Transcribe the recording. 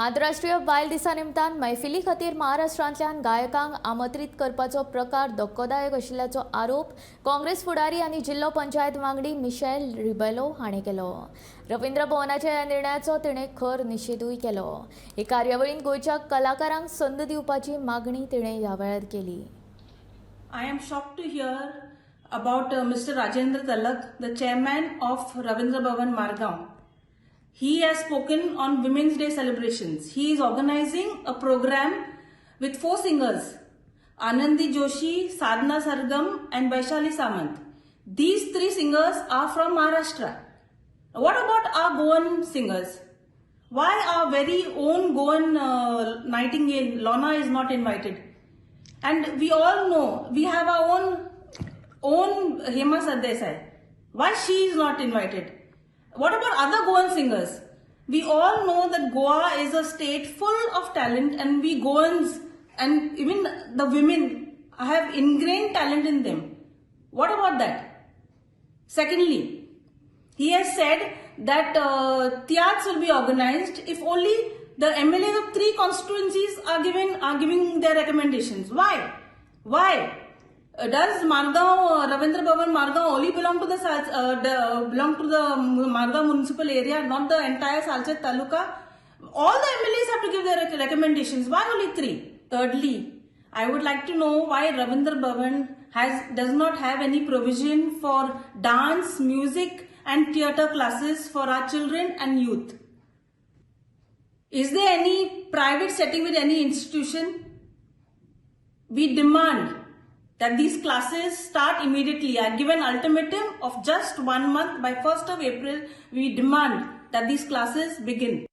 आंतरराष्ट्रीय बायल दिसा निमतान मैफिली खातीर महाराष्ट्रांतल्यान गायकांक आमंत्रीत करपाचो प्रकार धक्कोदायक आशिल्ल्याचो आरोप काँग्रेस फुडारी आनी जिल्लो पंचायत वांगडी मिशेल रिबेलो हाणें केलो. रवींद्र भवनाच्या ह्या निर्णयाचो तिणें खर निशेधूय केलो. हे कार्यावळींत गोंयच्या कलाकारांक संद दिवपाची मागणी तिणें ह्या वेळार केली. I am shocked to hear about Mr. Rajendra Talak, the chairman of Ravindra Bhavan, Margaon. He has spoken on Women's Day celebrations. He is organizing a program with 4 singers, Anandi Joshi, Sadhna Sargam and Vaishali Samant. These 3 singers are from Maharashtra. What about our Goan singers? Why our very own Goan Nightingale, Lorna, is not invited? And we all know, we have our own Hema Sardesai. Why she is not invited? What about other Goan singers? We all know that Goa is a state full of talent, and we Goans and even the women have ingrained talent in them. What about that? Secondly, he has said that Tiyats will be organized if only the MLAs of 3 constituencies are giving their recommendations. Why? Why? Does Margaon, Ravindra Bhavan Margaon only belong to the Margaon municipal area, not the entire Salchet Taluka? All the MLAs have to give their recommendations. Why only 3? Thirdly, I would like to know why Ravindra Bhavan does not have any provision for dance, music and theatre classes for our children and youth. Is there any private setting with any institution? We demand that these classes start immediately. I give an ultimatum of just 1 month. By 1st of April, we demand that these classes begin.